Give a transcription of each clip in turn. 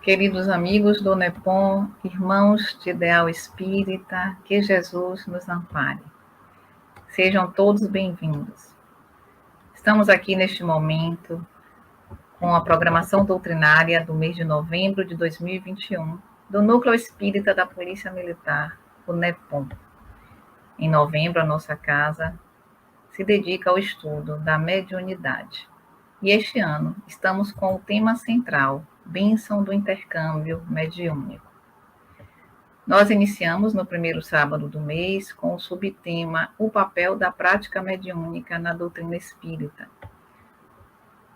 Queridos amigos do NEPOM, irmãos de ideal espírita, que Jesus nos ampare. Sejam todos bem-vindos. Estamos aqui neste momento com a programação doutrinária do mês de novembro de 2021 do Núcleo Espírita da Polícia Militar, o NEPOM. Em novembro, a nossa casa se dedica ao estudo da mediunidade. E este ano estamos com o tema central, Bênção do Intercâmbio Mediúnico. Nós iniciamos no primeiro sábado do mês com o subtema O papel da prática mediúnica na doutrina espírita,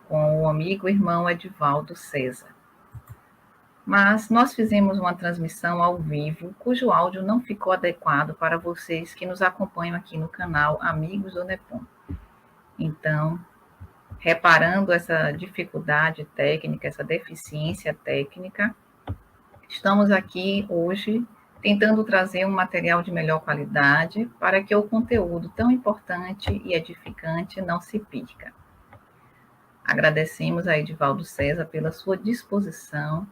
com o amigo e irmão Edivaldo César. Mas nós fizemos uma transmissão ao vivo, cujo áudio não ficou adequado para vocês que nos acompanham aqui no canal Amigos do NEPOM. Então, reparando essa dificuldade técnica, essa deficiência técnica, estamos aqui hoje tentando trazer um material de melhor qualidade para que o conteúdo tão importante e edificante não se perca. Agradecemos a Edivaldo César pela sua disposição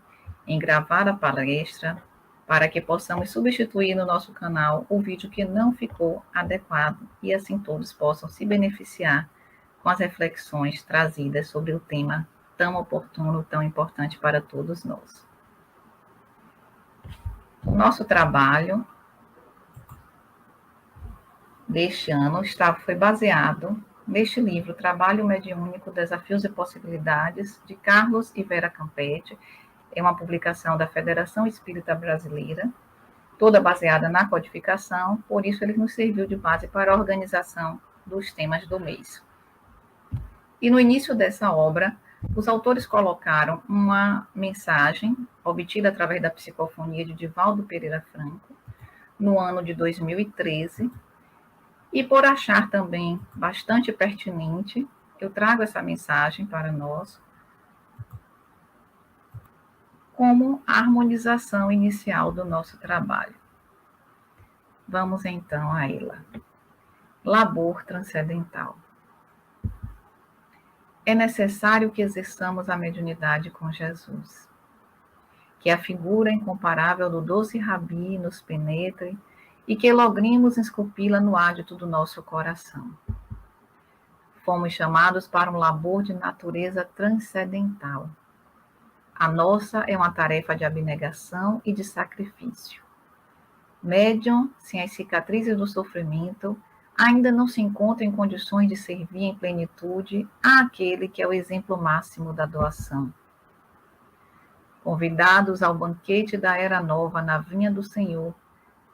em gravar a palestra para que possamos substituir no nosso canal o vídeo que não ficou adequado e assim todos possam se beneficiar com as reflexões trazidas sobre o tema tão oportuno, tão importante para todos nós. O nosso trabalho deste ano foi baseado neste livro, Trabalho Mediúnico, Desafios e Possibilidades, de Carlos e Vera Campetti. É uma publicação da Federação Espírita Brasileira, toda baseada na codificação, por isso ele nos serviu de base para a organização dos temas do mês. E no início dessa obra, os autores colocaram uma mensagem obtida através da psicofonia de Divaldo Pereira Franco, no ano de 2013, e por achar também bastante pertinente, eu trago essa mensagem para nós como a harmonização inicial do nosso trabalho. Vamos então a ela. Labor transcendental. É necessário que exerçamos a mediunidade com Jesus, que a figura incomparável do doce Rabi nos penetre e que logremos esculpi-la no ádito do nosso coração. Fomos chamados para um labor de natureza transcendental. A nossa é uma tarefa de abnegação e de sacrifício. Médium, sem as cicatrizes do sofrimento, ainda não se encontra em condições de servir em plenitude àquele que é o exemplo máximo da doação. Convidados ao banquete da Era Nova na vinha do Senhor,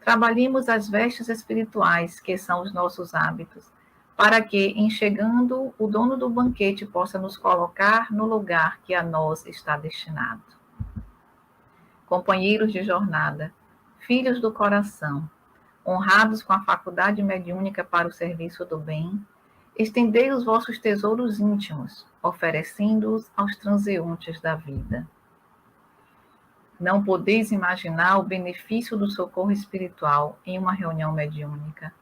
trabalhemos as vestes espirituais, que são os nossos hábitos, para que, em chegando, o dono do banquete possa nos colocar no lugar que a nós está destinado. Companheiros de jornada, filhos do coração, honrados com a faculdade mediúnica para o serviço do bem, estendei os vossos tesouros íntimos, oferecendo-os aos transeuntes da vida. Não podeis imaginar o benefício do socorro espiritual em uma reunião mediúnica,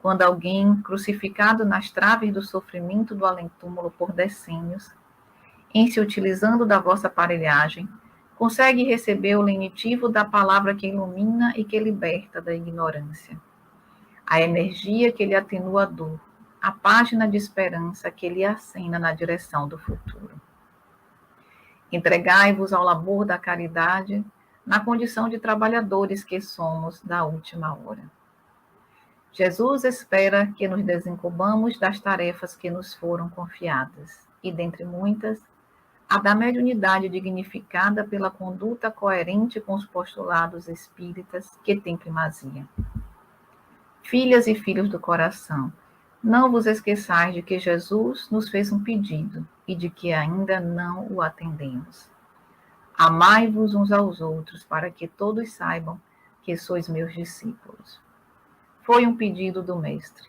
quando alguém, crucificado nas traves do sofrimento do além-túmulo por decênios, em se utilizando da vossa aparelhagem, consegue receber o lenitivo da palavra que ilumina e que liberta da ignorância, a energia que lhe atenua a dor, a página de esperança que lhe acena na direção do futuro. Entregai-vos ao labor da caridade na condição de trabalhadores que somos da última hora. Jesus espera que nos desencubamos das tarefas que nos foram confiadas, e dentre muitas, a da mediunidade dignificada pela conduta coerente com os postulados espíritas que tem primazia. Filhas e filhos do coração, não vos esqueçais de que Jesus nos fez um pedido e de que ainda não o atendemos. Amai-vos uns aos outros, para que todos saibam que sois meus discípulos. Foi um pedido do Mestre.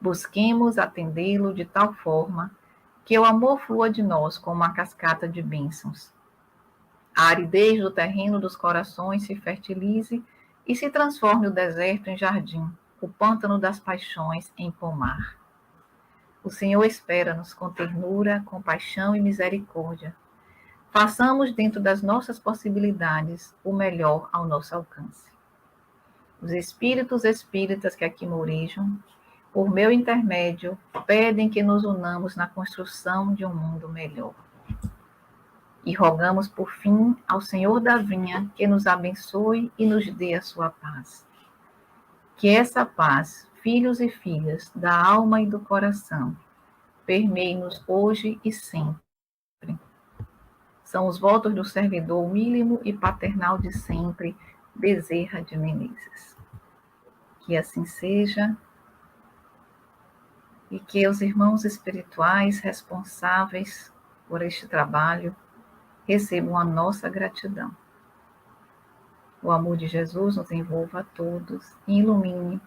Busquemos atendê-lo de tal forma que o amor flua de nós como uma cascata de bênçãos. A aridez do terreno dos corações se fertilize e se transforme o deserto em jardim, o pântano das paixões em pomar. O Senhor espera-nos com ternura, compaixão e misericórdia, Façamos dentro das nossas possibilidades o melhor ao nosso alcance. Os espíritos espíritas que aqui morejam, por meu intermédio, pedem que nos unamos na construção de um mundo melhor. E rogamos, por fim, ao Senhor da Vinha que nos abençoe e nos dê a sua paz. Que essa paz, filhos e filhas da alma e do coração, permeie-nos hoje e sempre. São os votos do servidor mínimo e paternal de sempre, Bezerra de Menezes. Que assim seja, e que os irmãos espirituais responsáveis por este trabalho recebam a nossa gratidão. O amor de Jesus nos envolva a todos e ilumine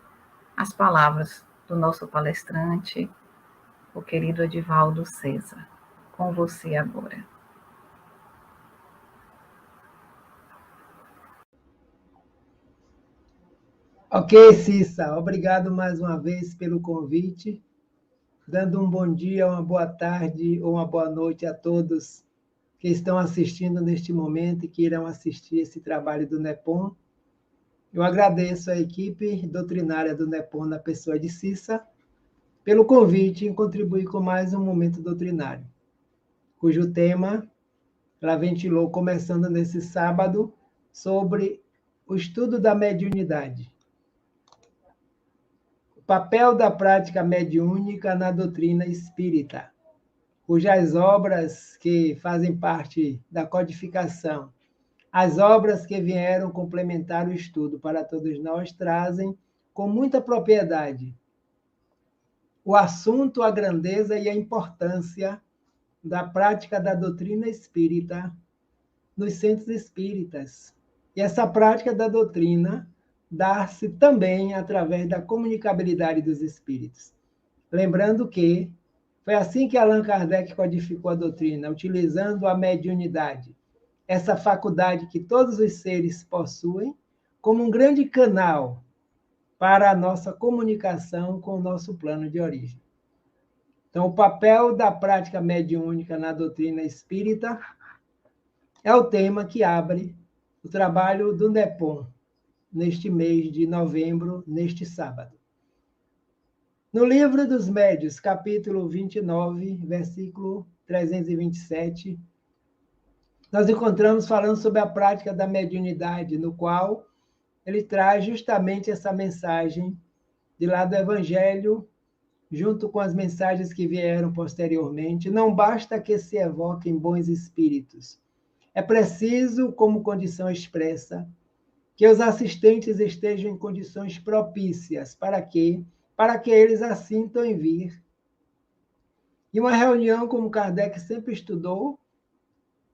as palavras do nosso palestrante, o querido Edivaldo César. Com você agora. Ok, Cissa, obrigado mais uma vez pelo convite, dando um bom dia, uma boa tarde ou uma boa noite a todos que estão assistindo neste momento e que irão assistir esse trabalho do NEPOM. Eu agradeço à equipe doutrinária do NEPOM, na pessoa de Cissa, pelo convite em contribuir com mais um momento doutrinário, cujo tema ela ventilou começando nesse sábado sobre o estudo da mediunidade. Papel da prática mediúnica na doutrina espírita, cujas obras que fazem parte da codificação, as obras que vieram complementar o estudo para todos nós, trazem com muita propriedade o assunto, a grandeza e a importância da prática da doutrina espírita nos centros espíritas. E essa prática da doutrina dá-se também através da comunicabilidade dos espíritos. Lembrando que foi assim que Allan Kardec codificou a doutrina, utilizando a mediunidade, essa faculdade que todos os seres possuem, como um grande canal para a nossa comunicação com o nosso plano de origem. Então, o papel da prática mediúnica na doutrina espírita é o tema que abre o trabalho do NEPOM, neste mês de novembro, neste sábado. No Livro dos Médiuns, capítulo 29, versículo 327, nós encontramos falando sobre a prática da mediunidade, no qual ele traz justamente essa mensagem de lá do Evangelho, junto com as mensagens que vieram posteriormente. Não basta que se evoquem bons espíritos. É preciso, como condição expressa, que os assistentes estejam em condições propícias. Para quê? Para que eles assintam em vir. E uma reunião, como Kardec sempre estudou,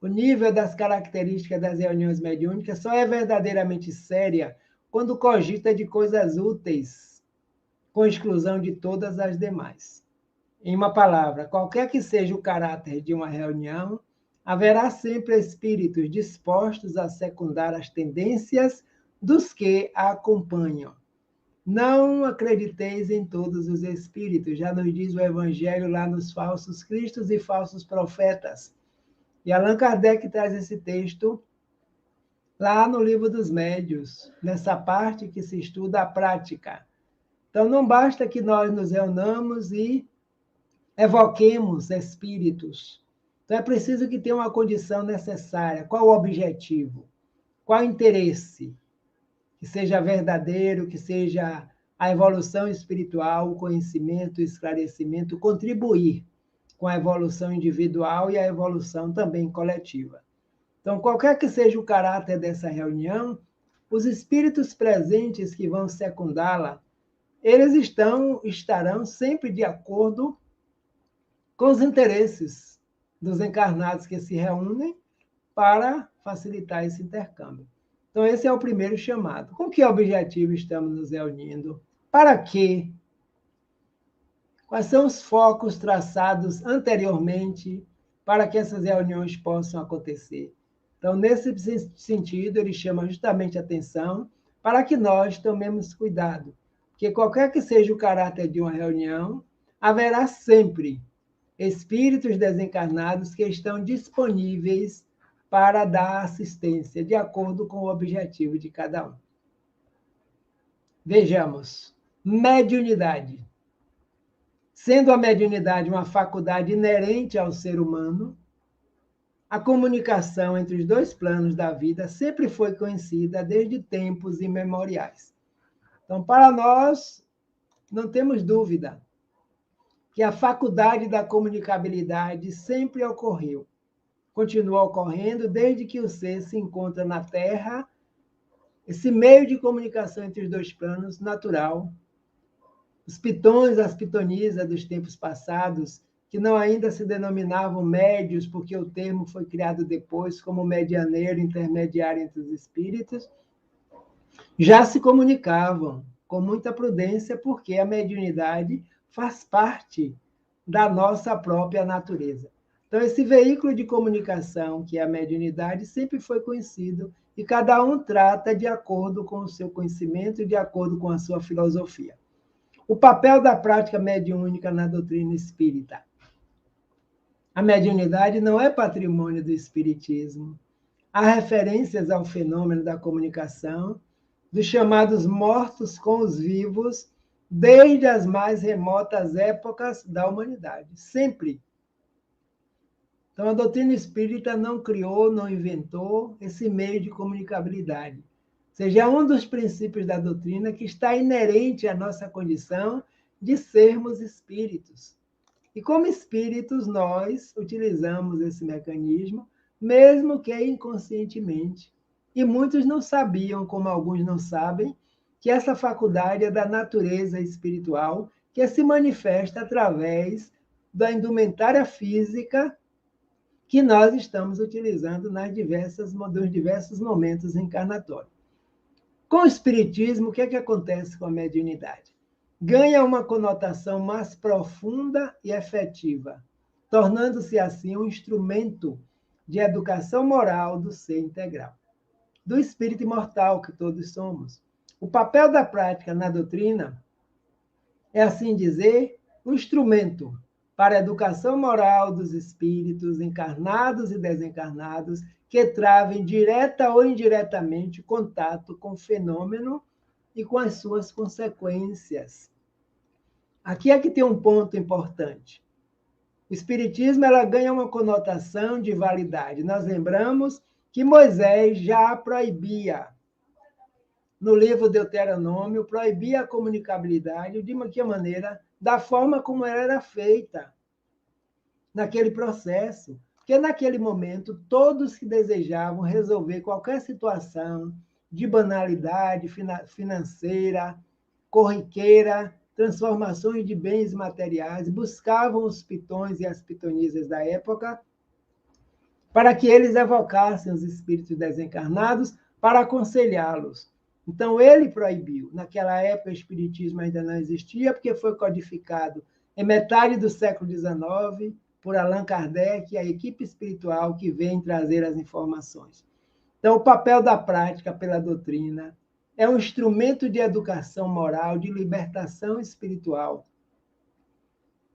o nível das características das reuniões mediúnicas só é verdadeiramente séria quando cogita de coisas úteis, com exclusão de todas as demais. Em uma palavra, qualquer que seja o caráter de uma reunião, haverá sempre espíritos dispostos a secundar as tendências dos que a acompanham. Não acrediteis em todos os espíritos, já nos diz o Evangelho lá nos falsos cristos e falsos profetas. E Allan Kardec traz esse texto lá no Livro dos Médiuns, nessa parte que se estuda a prática. Então, não basta que nós nos reunamos e evoquemos espíritos. Então, é preciso que tenha uma condição necessária. Qual o objetivo? Qual o interesse? Que seja verdadeiro, que seja a evolução espiritual, o conhecimento, o esclarecimento, contribuir com a evolução individual e a evolução também coletiva. Então, qualquer que seja o caráter dessa reunião, os espíritos presentes que vão secundá-la, eles estarão sempre de acordo com os interesses dos encarnados que se reúnem para facilitar esse intercâmbio. Então, esse é o primeiro chamado. Com que objetivo estamos nos reunindo? Para quê? Quais são os focos traçados anteriormente para que essas reuniões possam acontecer? Então, nesse sentido, ele chama justamente a atenção para que nós tomemos cuidado, porque qualquer que seja o caráter de uma reunião, haverá sempre espíritos desencarnados que estão disponíveis para dar assistência, de acordo com o objetivo de cada um. Vejamos, mediunidade. Sendo a mediunidade uma faculdade inerente ao ser humano, a comunicação entre os dois planos da vida sempre foi conhecida desde tempos imemoriais. Então, para nós, não temos dúvida que a faculdade da comunicabilidade sempre ocorreu. Continua ocorrendo desde que o ser se encontra na Terra, esse meio de comunicação entre os dois planos natural. Os pitões, as pitonisas dos tempos passados, que não ainda se denominavam médios, porque o termo foi criado depois como medianeiro, intermediário entre os espíritos, já se comunicavam com muita prudência, porque a mediunidade faz parte da nossa própria natureza. Então, esse veículo de comunicação, que é a mediunidade, sempre foi conhecido e cada um trata de acordo com o seu conhecimento e de acordo com a sua filosofia. O papel da prática mediúnica na doutrina espírita. A mediunidade não é patrimônio do espiritismo. Há referências ao fenômeno da comunicação, dos chamados mortos com os vivos, desde as mais remotas épocas da humanidade. Sempre. Então, a doutrina espírita não criou, não inventou esse meio de comunicabilidade. Seja um dos princípios da doutrina que está inerente à nossa condição de sermos espíritos. E como espíritos, nós utilizamos esse mecanismo, mesmo que inconscientemente. E muitos não sabiam, como alguns não sabem, que essa faculdade é da natureza espiritual, que se manifesta através da indumentária física que nós estamos utilizando nos diversos momentos encarnatórios. Com o espiritismo, o que acontece com a mediunidade? Ganha uma conotação mais profunda e efetiva, tornando-se assim um instrumento de educação moral do ser integral, do espírito imortal que todos somos. O papel da prática na doutrina é, assim dizer, um instrumento para a educação moral dos espíritos encarnados e desencarnados que travem direta ou indiretamente contato com o fenômeno e com as suas consequências. Aqui é que tem um ponto importante. O espiritismo ela ganha uma conotação de validade. Nós lembramos que Moisés já proibia, no livro Deuteronômio, proibia a comunicabilidade de que maneira? Da forma como ela era feita naquele processo. Porque naquele momento, todos que desejavam resolver qualquer situação de banalidade financeira, corriqueira, transformações de bens materiais, buscavam os pitões e as pitonisas da época para que eles evocassem os espíritos desencarnados para aconselhá-los. Então, ele proibiu. Naquela época, o espiritismo ainda não existia, porque foi codificado em metade do século XIX por Allan Kardec e a equipe espiritual que vem trazer as informações. Então, o papel da prática pela doutrina é um instrumento de educação moral, de libertação espiritual,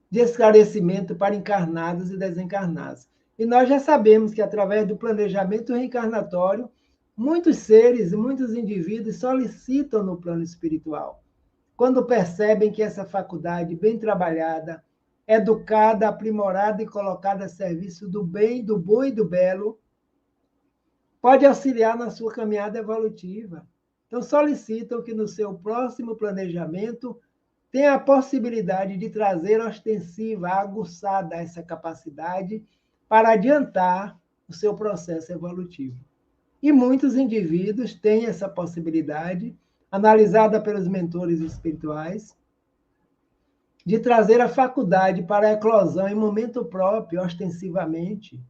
de esclarecimento para encarnados e desencarnados. E nós já sabemos que, através do planejamento reencarnatório, muitos seres e muitos indivíduos solicitam no plano espiritual, quando percebem que essa faculdade bem trabalhada, educada, aprimorada e colocada a serviço do bem, do bom e do belo, pode auxiliar na sua caminhada evolutiva. Então, solicitam que no seu próximo planejamento tenha a possibilidade de trazer ostensiva, aguçada essa capacidade para adiantar o seu processo evolutivo. E muitos indivíduos têm essa possibilidade, analisada pelos mentores espirituais, de trazer a faculdade para a eclosão em momento próprio, ostensivamente,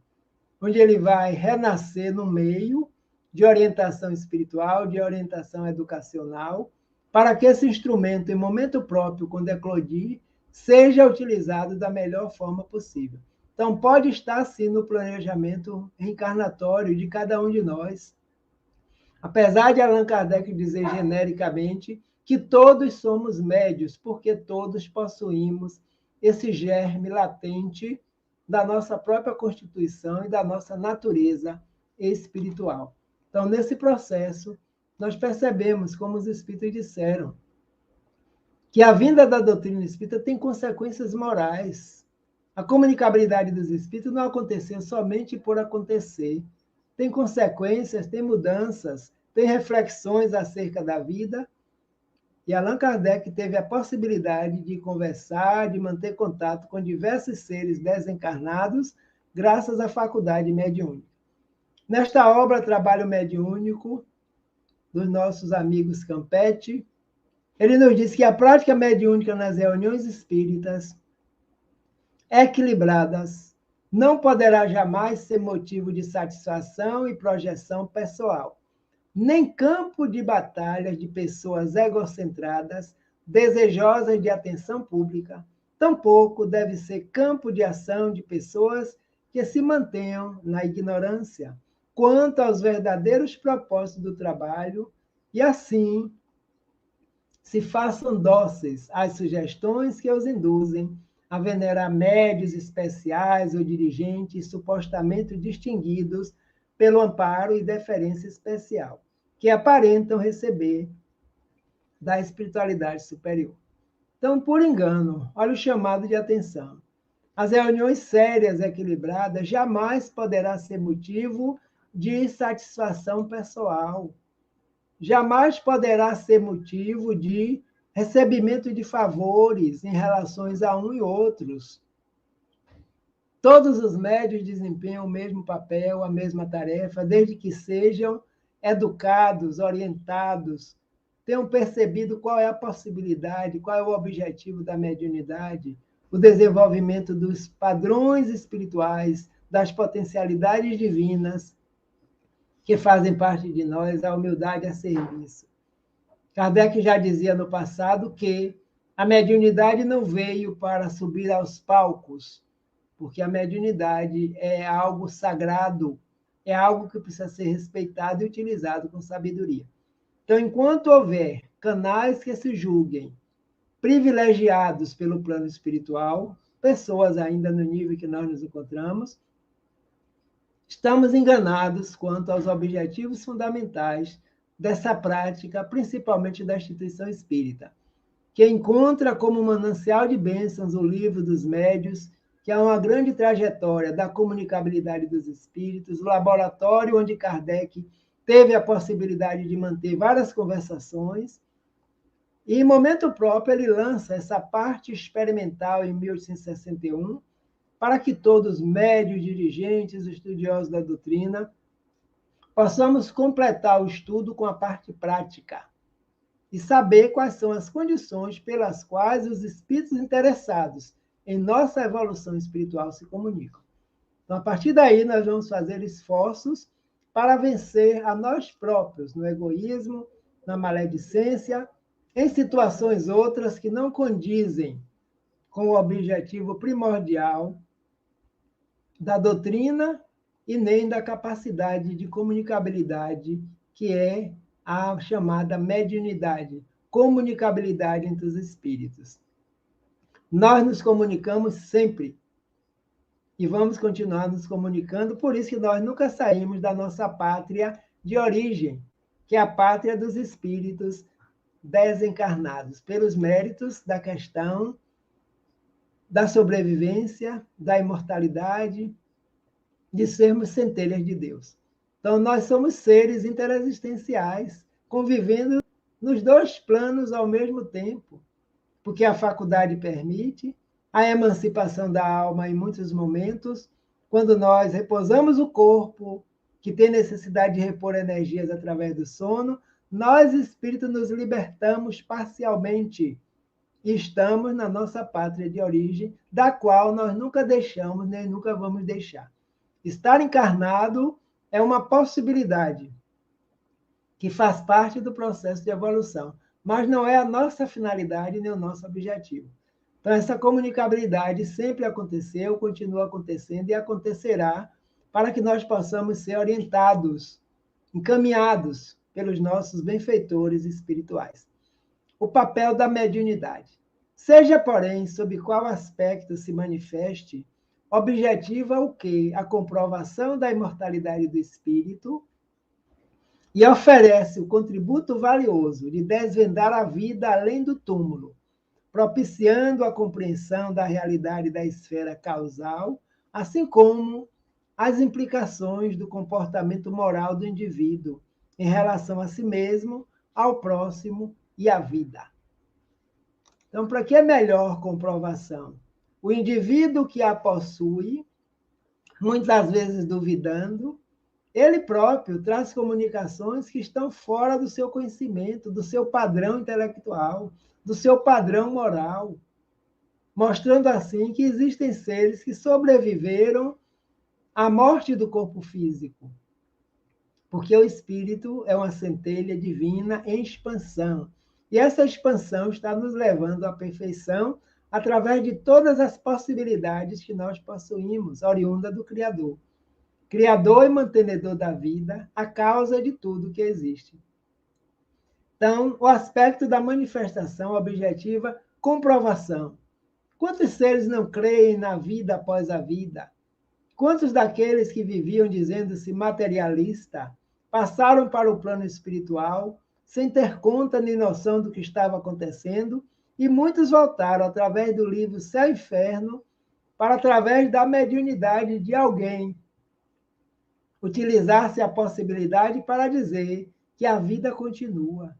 onde ele vai renascer no meio de orientação espiritual, de orientação educacional, para que esse instrumento, em momento próprio, quando eclodir, seja utilizado da melhor forma possível. Então, pode estar, sim, no planejamento reencarnatório de cada um de nós. Apesar de Allan Kardec dizer genericamente que todos somos médios, porque todos possuímos esse germe latente da nossa própria constituição e da nossa natureza espiritual. Então, nesse processo, nós percebemos, como os espíritos disseram, que a vinda da doutrina espírita tem consequências morais. A comunicabilidade dos espíritos não aconteceu somente por acontecer. Tem consequências, tem mudanças, tem reflexões acerca da vida. E Allan Kardec teve a possibilidade de conversar, de manter contato com diversos seres desencarnados, graças à faculdade mediúnica. Nesta obra, Trabalho Mediúnico, dos nossos amigos Campetti, ele nos diz que a prática mediúnica nas reuniões espíritas, equilibradas, não poderá jamais ser motivo de satisfação e projeção pessoal, nem campo de batalhas de pessoas egocentradas, desejosas de atenção pública, tampouco deve ser campo de ação de pessoas que se mantenham na ignorância quanto aos verdadeiros propósitos do trabalho e, assim, se façam dóceis às sugestões que os induzem a venerar médios especiais ou dirigentes supostamente distinguidos pelo amparo e deferência especial, que aparentam receber da espiritualidade superior. Então, por engano, olha o chamado de atenção. As reuniões sérias, equilibradas, jamais poderá ser motivo de satisfação pessoal. Jamais poderá ser motivo de recebimento de favores em relações a um e outros. Todos os médios desempenham o mesmo papel, a mesma tarefa, desde que sejam educados, orientados, tenham percebido qual é a possibilidade, qual é o objetivo da mediunidade, o desenvolvimento dos padrões espirituais, das potencialidades divinas que fazem parte de nós, a humildade a serviço. Kardec já dizia no passado que a mediunidade não veio para subir aos palcos, porque a mediunidade é algo sagrado, é algo que precisa ser respeitado e utilizado com sabedoria. Então, enquanto houver canais que se julguem privilegiados pelo plano espiritual, pessoas ainda no nível que nós nos encontramos, estamos enganados quanto aos objetivos fundamentais dessa prática, principalmente da instituição espírita, que encontra como manancial de bênçãos o Livro dos Médios, que é uma grande trajetória da comunicabilidade dos espíritos, o laboratório onde Kardec teve a possibilidade de manter várias conversações, e em momento próprio ele lança essa parte experimental em 1861, para que todos, médios, dirigentes, estudiosos da doutrina, possamos completar o estudo com a parte prática e saber quais são as condições pelas quais os espíritos interessados em nossa evolução espiritual se comunicam. Então, a partir daí, nós vamos fazer esforços para vencer a nós próprios no egoísmo, na maledicência, em situações outras que não condizem com o objetivo primordial da doutrina e nem da capacidade de comunicabilidade, que é a chamada mediunidade, comunicabilidade entre os espíritos. Nós nos comunicamos sempre e vamos continuar nos comunicando, por isso que nós nunca saímos da nossa pátria de origem, que é a pátria dos espíritos desencarnados, pelos méritos da questão da sobrevivência, da imortalidade, de sermos centelhas de Deus. Então, nós somos seres interexistenciais, convivendo nos dois planos ao mesmo tempo, porque a faculdade permite, a emancipação da alma em muitos momentos, quando nós repousamos o corpo, que tem necessidade de repor energias através do sono, nós, espíritos, nos libertamos parcialmente e estamos na nossa pátria de origem, da qual nós nunca deixamos nem nunca vamos deixar. Estar encarnado é uma possibilidade que faz parte do processo de evolução, mas não é a nossa finalidade nem o nosso objetivo. Então, essa comunicabilidade sempre aconteceu, continua acontecendo e acontecerá para que nós possamos ser orientados, encaminhados pelos nossos benfeitores espirituais. O papel da mediunidade. Seja, porém, sob qual aspecto se manifeste, objetiva o quê? A comprovação da imortalidade do espírito e oferece o contributo valioso de desvendar a vida além do túmulo, propiciando a compreensão da realidade da esfera causal, assim como as implicações do comportamento moral do indivíduo em relação a si mesmo, ao próximo e à vida. Então, para que é melhor comprovação? O indivíduo que a possui, muitas vezes duvidando, ele próprio traz comunicações que estão fora do seu conhecimento, do seu padrão intelectual, do seu padrão moral, mostrando assim que existem seres que sobreviveram à morte do corpo físico, porque o espírito é uma centelha divina em expansão. E essa expansão está nos levando à perfeição através de todas as possibilidades que nós possuímos, oriunda do Criador. Criador e mantenedor da vida, a causa de tudo que existe. Então, o aspecto da manifestação objetiva, comprovação. Quantos seres não creem na vida após a vida? Quantos daqueles que viviam dizendo-se materialista passaram para o plano espiritual sem ter conta nem noção do que estava acontecendo? E muitos voltaram através do livro Céu e Inferno para, através da mediunidade de alguém, utilizar-se a possibilidade para dizer que a vida continua,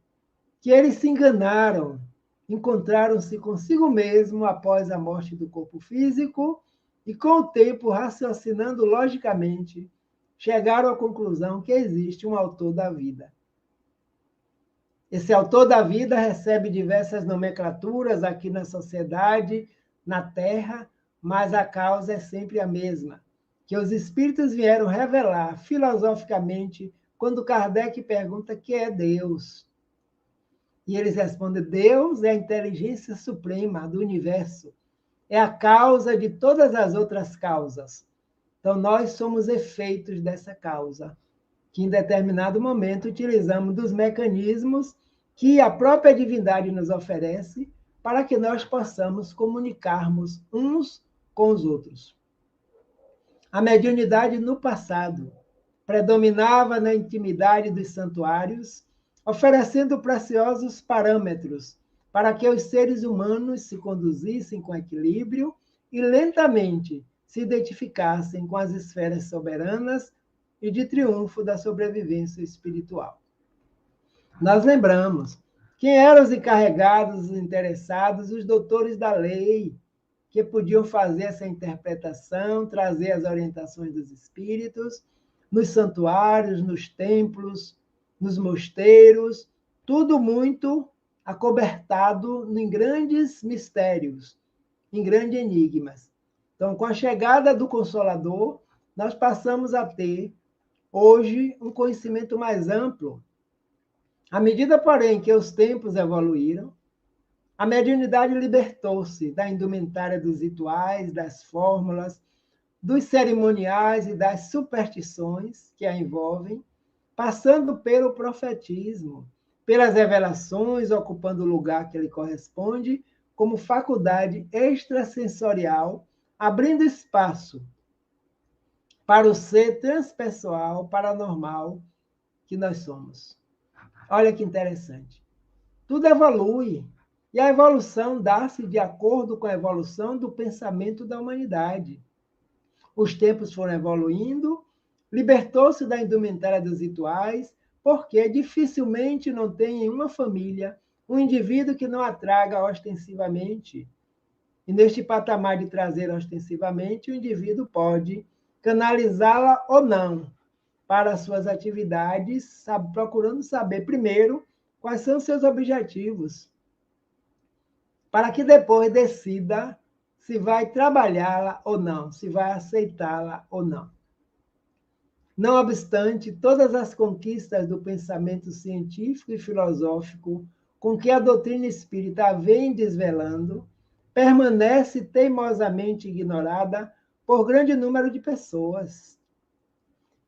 que eles se enganaram, encontraram-se consigo mesmo após a morte do corpo físico e, com o tempo, raciocinando logicamente, chegaram à conclusão que existe um autor da vida. Esse autor da vida recebe diversas nomenclaturas aqui na sociedade, na Terra, mas a causa é sempre a mesma, que os espíritos vieram revelar filosoficamente quando Kardec pergunta que é Deus. E eles respondem: Deus é a inteligência suprema do universo, é a causa de todas as outras causas. Então, nós somos efeitos dessa causa, que em determinado momento utilizamos dos mecanismos que a própria divindade nos oferece para que nós possamos comunicarmos uns com os outros. A mediunidade no passado predominava na intimidade dos santuários, oferecendo preciosos parâmetros para que os seres humanos se conduzissem com equilíbrio e lentamente se identificassem com as esferas soberanas e de triunfo da sobrevivência espiritual. Nós lembramos quem eram os encarregados, os interessados, os doutores da lei, que podiam fazer essa interpretação, trazer as orientações dos espíritos, nos santuários, nos templos, nos mosteiros, tudo muito acobertado em grandes mistérios, em grandes enigmas. Então, com a chegada do Consolador, nós passamos a ter, hoje, um conhecimento mais amplo. À medida, porém, que os tempos evoluíram, a mediunidade libertou-se da indumentária dos rituais, das fórmulas, dos cerimoniais e das superstições que a envolvem, passando pelo profetismo, pelas revelações, ocupando o lugar que lhe corresponde, como faculdade extrasensorial, abrindo espaço para o ser transpessoal, paranormal que nós somos. Olha que interessante. Tudo evolui, e a evolução dá-se de acordo com a evolução do pensamento da humanidade. Os tempos foram evoluindo, libertou-se da indumentária dos rituais, porque dificilmente não tem em uma família um indivíduo que não a traga ostensivamente. E neste patamar de trazer ostensivamente, o indivíduo pode canalizá-la ou não para as suas atividades, procurando saber primeiro quais são seus objetivos, para que depois decida se vai trabalhá-la ou não, se vai aceitá-la ou não. Não obstante todas as conquistas do pensamento científico e filosófico com que a doutrina espírita vem desvelando, permanece teimosamente ignorada por grande número de pessoas.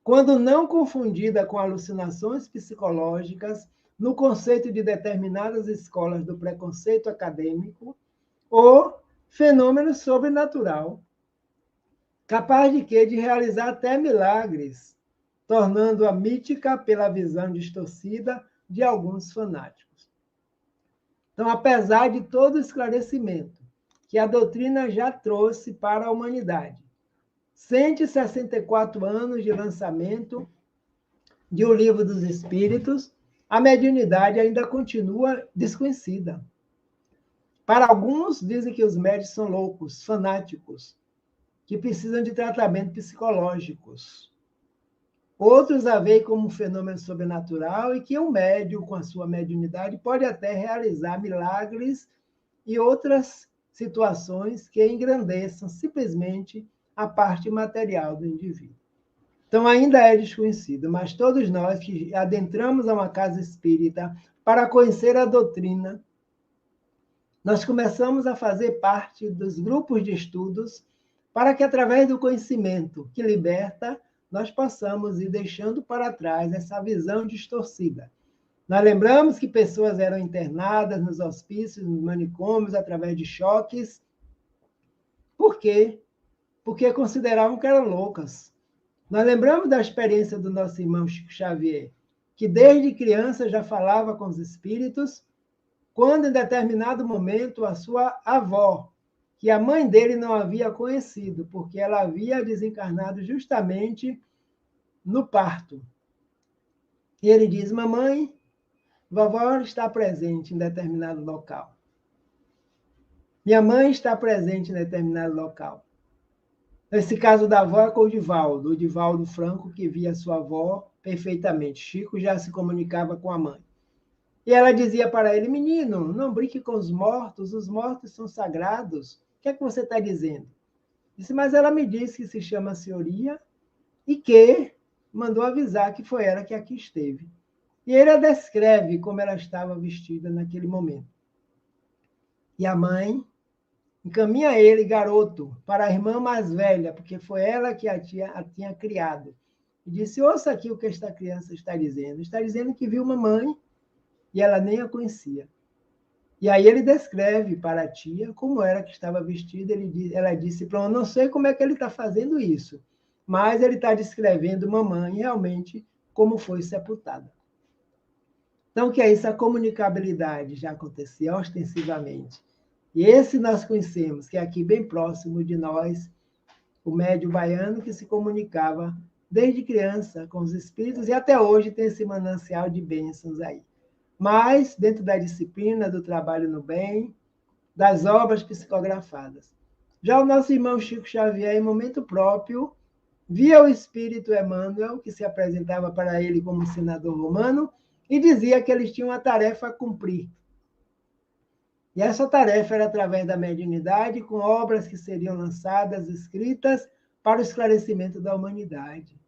Quando não confundida com alucinações psicológicas no conceito de determinadas escolas do preconceito acadêmico ou fenômeno sobrenatural. capaz de quê? De realizar até milagres, tornando-a mítica pela visão distorcida de alguns fanáticos. Então, apesar de todo o esclarecimento que a doutrina já trouxe para a humanidade, 164 anos de lançamento de O Livro dos Espíritos, a mediunidade ainda continua desconhecida. Para alguns, dizem que os médiuns são loucos, fanáticos, que precisam de tratamento psicológicos. Outros a veem como um fenômeno sobrenatural e que o médium, com a sua mediunidade, pode até realizar milagres e outras situações que engrandeçam simplesmente a parte material do indivíduo. Então, ainda é desconhecido, mas todos nós que adentramos a uma casa espírita para conhecer a doutrina, nós começamos a fazer parte dos grupos de estudos para que, através do conhecimento que liberta, nós possamos ir deixando para trás essa visão distorcida. Nós lembramos que pessoas eram internadas nos hospícios, nos manicômios, através de choques. Por quê? Porque consideravam que eram loucas. Nós lembramos da experiência do nosso irmão Chico Xavier, que desde criança já falava com os espíritos, quando em determinado momento a sua avó, que a mãe dele não havia conhecido, porque ela havia desencarnado justamente no parto. E ele diz: mamãe, vovó está presente em determinado local. Minha mãe está presente em determinado local. Nesse caso da avó é com o Divaldo Franco, que via sua avó perfeitamente. Chico já se comunicava com a mãe. E ela dizia para ele: menino, não brinque com os mortos são sagrados. O que é que você está dizendo? Disse: mas ela me disse que se chama Senhoria e que mandou avisar que foi ela que aqui esteve. E ele a descreve como ela estava vestida naquele momento. E a mãe encaminha ele, garoto, para a irmã mais velha, porque foi ela que a tinha criado. E disse: ouça aqui o que esta criança está dizendo. Está dizendo que viu uma mãe e ela nem a conhecia. E aí ele descreve para a tia como era que estava vestida. Ela disse: pronto, não sei como é que ele está fazendo isso, mas ele está descrevendo mamãe realmente como foi sepultada. Então, o que é isso? A comunicabilidade já acontecia ostensivamente. E esse nós conhecemos, que é aqui bem próximo de nós, o médium baiano que se comunicava desde criança com os espíritos e até hoje tem esse manancial de bênçãos aí. Mas dentro da disciplina do trabalho no bem, das obras psicografadas. Já o nosso irmão Chico Xavier, em momento próprio, via o espírito Emmanuel, que se apresentava para ele como senador romano, e dizia que eles tinham uma tarefa a cumprir. E essa tarefa era através da mediunidade, com obras que seriam lançadas, escritas, para o esclarecimento da humanidade.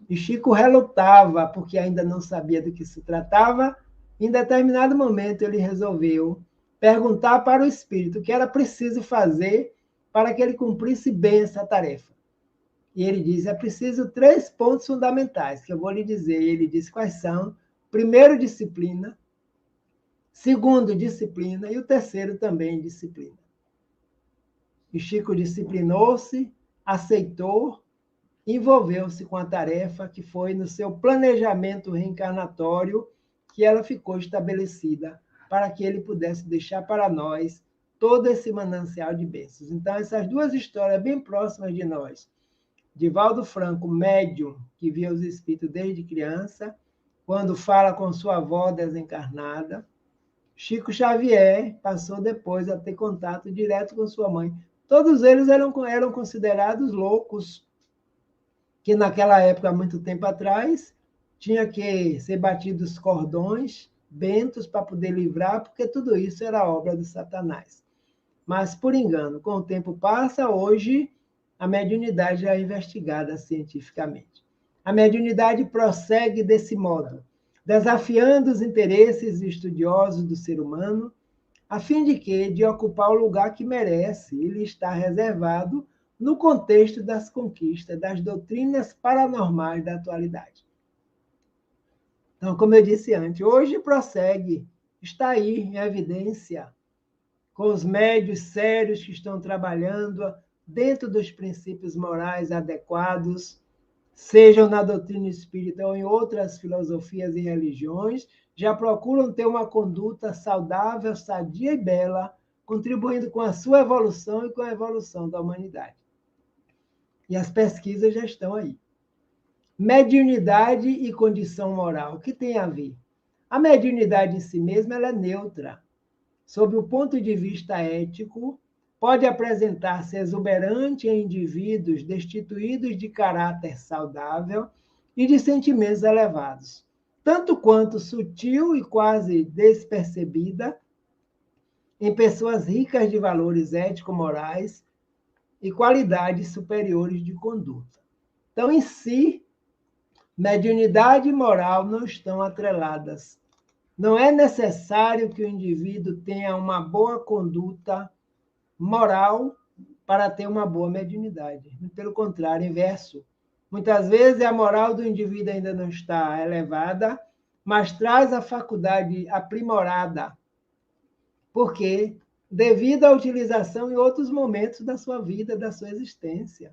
E Chico relutava, porque ainda não sabia do que se tratava. Em determinado momento, ele resolveu perguntar para o espírito o que era preciso fazer para que ele cumprisse bem essa tarefa. E ele diz: é preciso 3 pontos fundamentais, que eu vou lhe dizer. E ele diz quais são. Primeiro, disciplina. Segundo, disciplina. E o terceiro também, disciplina. E Chico disciplinou-se, aceitou, envolveu-se com a tarefa que foi no seu planejamento reencarnatório que ela ficou estabelecida para que ele pudesse deixar para nós todo esse manancial de bênçãos. Então, essas duas histórias bem próximas de nós. Divaldo Franco, médium, que via os espíritos desde criança, quando fala com sua avó desencarnada. Chico Xavier passou depois a ter contato direto com sua mãe. Todos eles eram considerados loucos, que naquela época, há muito tempo atrás, tinha que ser batidos cordões, bentos, para poder livrar, porque tudo isso era obra de Satanás. Mas, por engano, com o tempo passa, hoje a mediunidade já é investigada cientificamente. A mediunidade prossegue desse modo, desafiando os interesses estudiosos do ser humano, a fim de que de ocupar o lugar que merece e lhe está reservado no contexto das conquistas das doutrinas paranormais da atualidade. Então, como eu disse antes, hoje prossegue, está aí em evidência, com os médios sérios que estão trabalhando dentro dos princípios morais adequados, sejam na doutrina espírita ou em outras filosofias e religiões, já procuram ter uma conduta saudável, sadia e bela, contribuindo com a sua evolução e com a evolução da humanidade. E as pesquisas já estão aí. Mediunidade e condição moral, o que tem a ver? A mediunidade em si mesma ela é neutra. Sob o ponto de vista ético, pode apresentar-se exuberante em indivíduos destituídos de caráter saudável e de sentimentos elevados, tanto quanto sutil e quase despercebida em pessoas ricas de valores ético-morais e qualidades superiores de conduta. Então, em si, mediunidade e moral não estão atreladas. Não é necessário que o indivíduo tenha uma boa conduta moral para ter uma boa mediunidade. Pelo contrário, inverso. Muitas vezes a moral do indivíduo ainda não está elevada, mas traz a faculdade aprimorada. Porque devido à utilização em outros momentos da sua vida, da sua existência.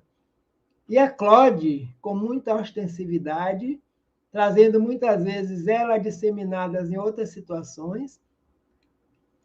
E eclode com muita ostensividade, trazendo muitas vezes elas disseminadas em outras situações,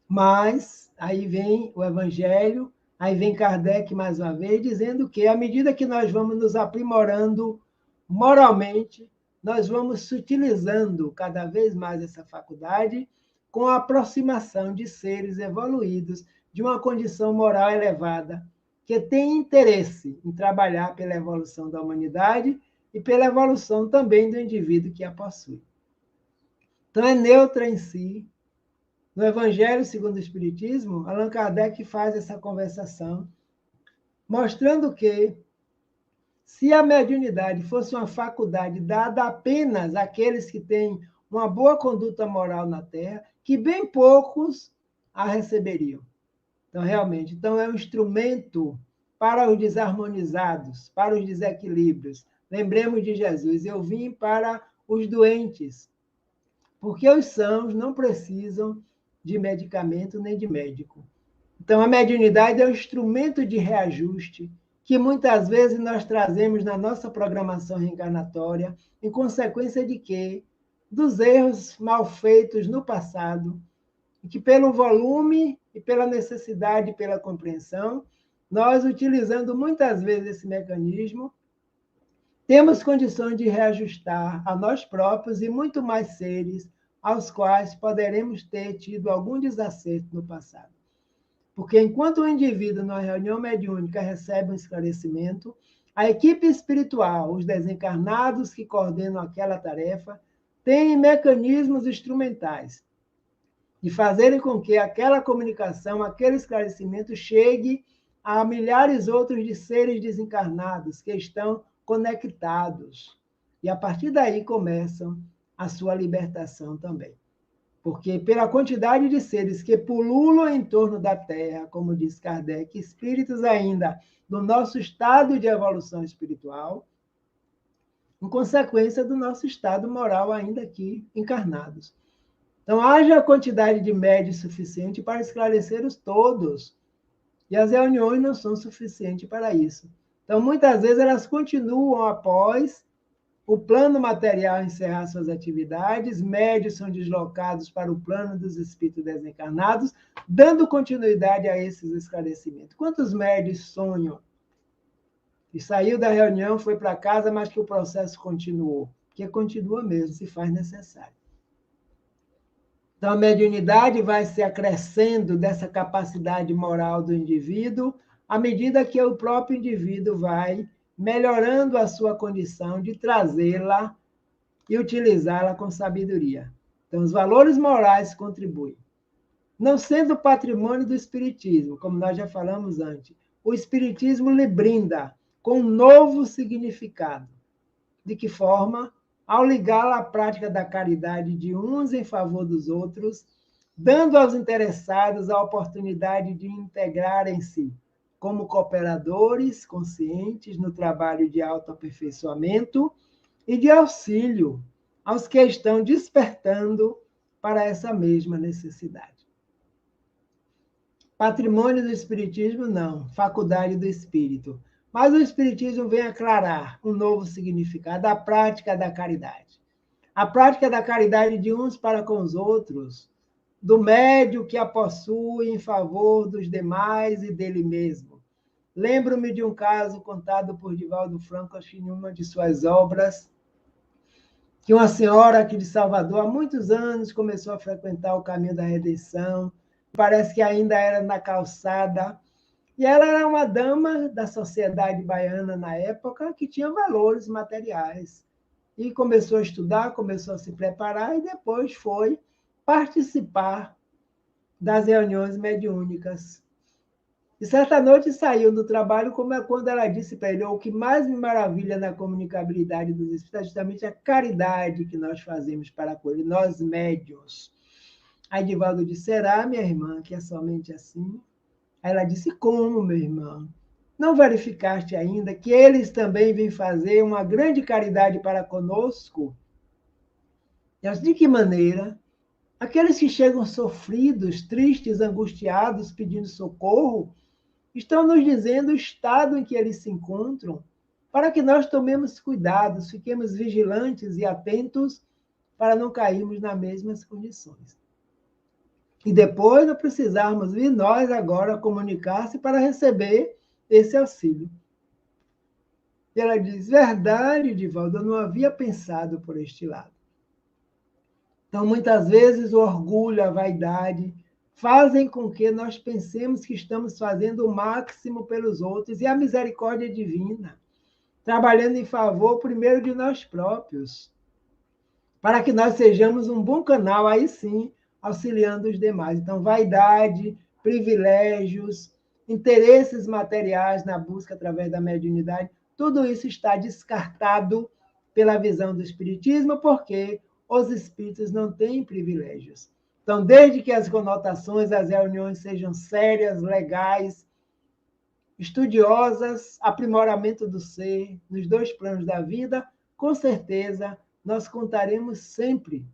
mas aí vem o Evangelho, aí vem Kardec mais uma vez, dizendo que à medida que nós vamos nos aprimorando moralmente, nós vamos sutilizando cada vez mais essa faculdade com a aproximação de seres evoluídos, de uma condição moral elevada, que tem interesse em trabalhar pela evolução da humanidade e pela evolução também do indivíduo que a possui. Então, é neutra em si. No Evangelho segundo o Espiritismo, Allan Kardec faz essa conversação, mostrando que, se a mediunidade fosse uma faculdade dada apenas àqueles que têm uma boa conduta moral na Terra, que bem poucos a receberiam. Então, realmente, é um instrumento para os desarmonizados, para os desequilíbrios. Lembremos de Jesus, eu vim para os doentes, porque os sãos não precisam de medicamento nem de médico. Então, a mediunidade é um instrumento de reajuste que muitas vezes nós trazemos na nossa programação reencarnatória, em consequência de quê? Dos erros mal feitos no passado, e que pelo volume e pela necessidade e pela compreensão, nós, utilizando muitas vezes esse mecanismo, temos condições de reajustar a nós próprios e muito mais seres aos quais poderemos ter tido algum desacerto no passado. Porque enquanto o indivíduo, numa reunião mediúnica, recebe um esclarecimento, a equipe espiritual, os desencarnados que coordenam aquela tarefa, têm mecanismos instrumentais de fazerem com que aquela comunicação, aquele esclarecimento chegue a milhares outros de seres desencarnados que estão conectados. E a partir daí começam a sua libertação também. Porque pela quantidade de seres que pululam em torno da Terra, como diz Kardec, espíritos ainda do nosso estado de evolução espiritual, em consequência do nosso estado moral ainda aqui encarnados. Então, haja quantidade de médios suficiente para esclarecer-os todos. E as reuniões não são suficientes para isso. Então, muitas vezes, elas continuam após o plano material encerrar suas atividades, médios são deslocados para o plano dos espíritos desencarnados, dando continuidade a esses esclarecimentos. Quantos médios sonham e saiu da reunião, foi para casa, mas que o processo continuou? Porque continua mesmo, se faz necessário. Então, a mediunidade vai se acrescendo dessa capacidade moral do indivíduo à medida que o próprio indivíduo vai melhorando a sua condição de trazê-la e utilizá-la com sabedoria. Então, os valores morais contribuem. Não sendo patrimônio do Espiritismo, como nós já falamos antes, o Espiritismo lhe brinda com um novo significado. De que forma? Ao ligá-la à prática da caridade de uns em favor dos outros, dando aos interessados a oportunidade de integrarem-se como cooperadores conscientes no trabalho de autoaperfeiçoamento e de auxílio aos que estão despertando para essa mesma necessidade. Patrimônio do Espiritismo, não. Faculdade do Espírito. Mas o Espiritismo vem aclarar um novo significado, a prática da caridade. A prática da caridade de uns para com os outros, do médio que a possui em favor dos demais e dele mesmo. Lembro-me de um caso contado por Divaldo Franco, acho que em uma de suas obras, que uma senhora aqui de Salvador, há muitos anos, começou a frequentar o caminho da redenção, parece que ainda era na calçada, e ela era uma dama da sociedade baiana na época, que tinha valores materiais. E começou a estudar, começou a se preparar, e depois foi participar das reuniões mediúnicas. E certa noite saiu do trabalho, como é quando ela disse para ele: o que mais me maravilha na comunicabilidade dos espíritos é justamente a caridade que nós fazemos para com ele, nós médiuns. Aí Divaldo disse: será, minha irmã, que é somente assim? Aí ela disse: como, meu irmão? Não verificaste ainda que eles também vêm fazer uma grande caridade para conosco? E de que maneira? Aqueles que chegam sofridos, tristes, angustiados, pedindo socorro, estão nos dizendo o estado em que eles se encontram, para que nós tomemos cuidados, fiquemos vigilantes e atentos para não cairmos nas mesmas condições. E depois não precisarmos vir nós agora comunicar-se para receber esse auxílio. E ela diz: verdade, Divaldo, eu não havia pensado por este lado. Então, muitas vezes, o orgulho, a vaidade, fazem com que nós pensemos que estamos fazendo o máximo pelos outros, e a misericórdia divina, trabalhando em favor primeiro de nós próprios, para que nós sejamos um bom canal, aí sim, auxiliando os demais. Então, vaidade, privilégios, interesses materiais na busca através da mediunidade, tudo isso está descartado pela visão do Espiritismo, porque os espíritos não têm privilégios. Então, desde que as conotações das reuniões sejam sérias, legais, estudiosas, aprimoramento do ser, nos dois planos da vida, com certeza nós contaremos sempre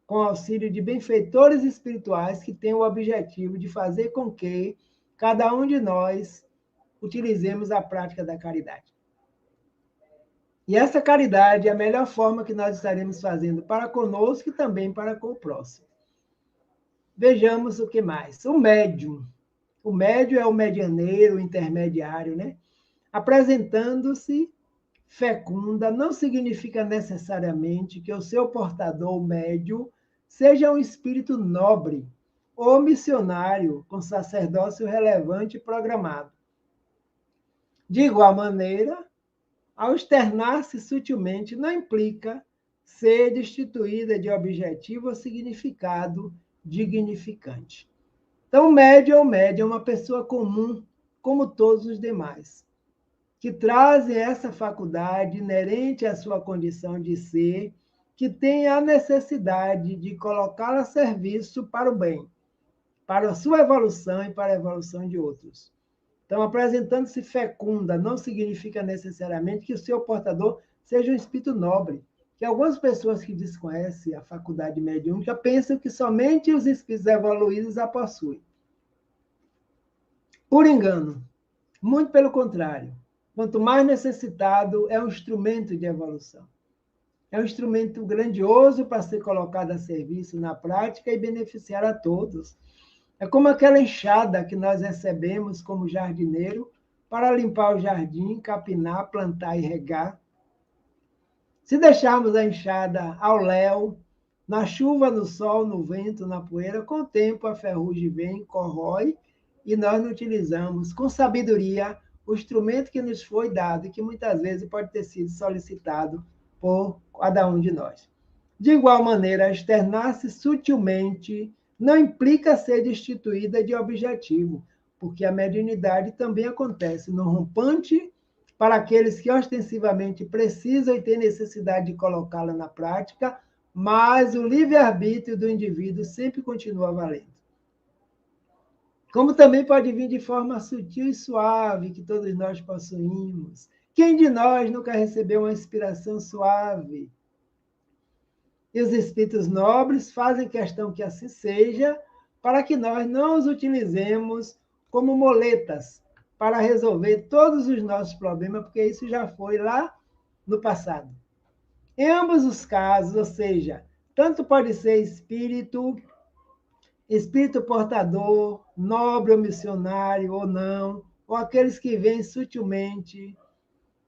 com o auxílio de benfeitores espirituais que têm o objetivo de fazer com que cada um de nós utilizemos a prática da caridade. E essa caridade é a melhor forma que nós estaremos fazendo para conosco e também para com o próximo. Vejamos o que mais. O médium. O médium é o medianeiro, o intermediário, né? Apresentando-se fecunda não significa necessariamente que o seu portador, o médium, seja um espírito nobre ou missionário com sacerdócio relevante e programado. De igual maneira, ao externar-se sutilmente, não implica ser destituída de objetivo ou significado dignificante. Então, o médium é uma pessoa comum, como todos os demais, que trazem essa faculdade inerente à sua condição de ser, que tem a necessidade de colocá-la a serviço para o bem, para a sua evolução e para a evolução de outros. Então, apresentando-se fecunda não significa necessariamente que o seu portador seja um espírito nobre, que algumas pessoas que desconhecem a faculdade mediúnica pensam que somente os espíritos evoluídos a possuem. Por engano, muito pelo contrário. Quanto mais necessitado, é um instrumento de evolução. É um instrumento grandioso para ser colocado a serviço na prática e beneficiar a todos. É como aquela enxada que nós recebemos como jardineiro para limpar o jardim, capinar, plantar e regar. Se deixarmos a enxada ao léu, na chuva, no sol, no vento, na poeira, com o tempo a ferrugem vem, corrói, e nós não utilizamos com sabedoria o instrumento que nos foi dado e que muitas vezes pode ter sido solicitado por cada um de nós. De igual maneira, externar-se sutilmente não implica ser destituída de objetivo, porque a mediunidade também acontece no rompante para aqueles que ostensivamente precisam e têm necessidade de colocá-la na prática, mas o livre-arbítrio do indivíduo sempre continua valendo. Como também pode vir de forma sutil e suave, que todos nós possuímos. Quem de nós nunca recebeu uma inspiração suave? E os espíritos nobres fazem questão que assim seja, para que nós não os utilizemos como moletas para resolver todos os nossos problemas, porque isso já foi lá no passado. Em ambos os casos, ou seja, tanto pode ser espírito portador, nobre ou missionário ou não, ou aqueles que vêm sutilmente.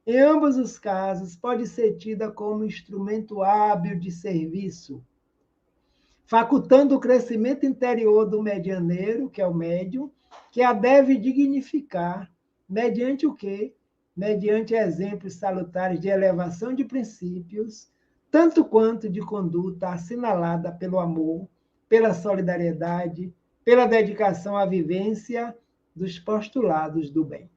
Em ambos os casos, pode ser tida como instrumento hábil de serviço, facultando o crescimento interior do medianeiro, que é o médium, que a deve dignificar, mediante o quê? Mediante exemplos salutares de elevação de princípios, tanto quanto de conduta assinalada pelo amor, pela solidariedade, pela dedicação à vivência dos postulados do bem.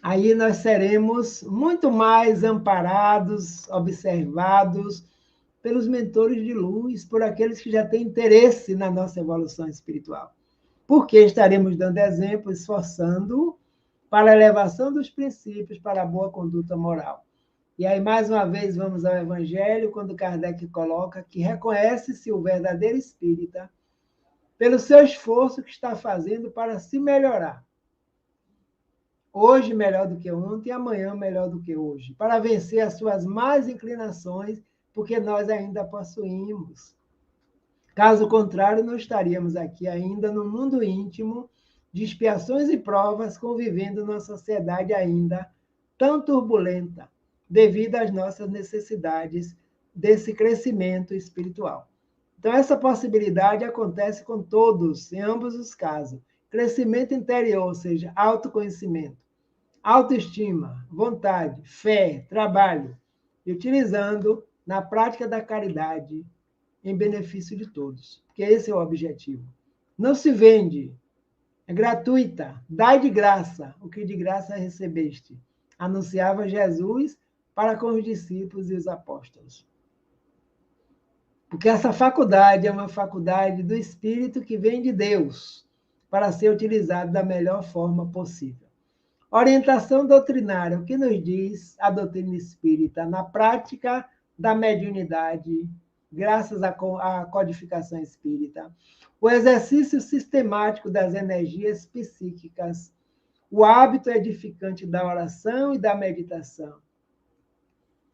Aí nós seremos muito mais amparados, observados pelos mentores de luz, por aqueles que já têm interesse na nossa evolução espiritual. Porque estaremos dando exemplo, esforçando para a elevação dos princípios, para a boa conduta moral. E aí, mais uma vez, vamos ao Evangelho, quando Kardec coloca que reconhece-se o verdadeiro espírita pelo seu esforço que está fazendo para se melhorar. Hoje melhor do que ontem, e amanhã melhor do que hoje, para vencer as suas más inclinações, porque nós ainda possuímos. Caso contrário, não estaríamos aqui ainda no mundo íntimo de expiações e provas, convivendo numa sociedade ainda tão turbulenta, devido às nossas necessidades desse crescimento espiritual. Então, essa possibilidade acontece com todos, em ambos os casos. Crescimento interior, ou seja, autoconhecimento, autoestima, vontade, fé, trabalho, e utilizando na prática da caridade em benefício de todos, porque esse é o objetivo. Não se vende, é gratuita, dai de graça o que de graça recebeste, anunciava Jesus para com os discípulos e os apóstolos. Porque essa faculdade é uma faculdade do Espírito que vem de Deus, para ser utilizado da melhor forma possível. Orientação doutrinária, o que nos diz a doutrina espírita na prática da mediunidade, graças à codificação espírita. O exercício sistemático das energias psíquicas, o hábito edificante da oração e da meditação.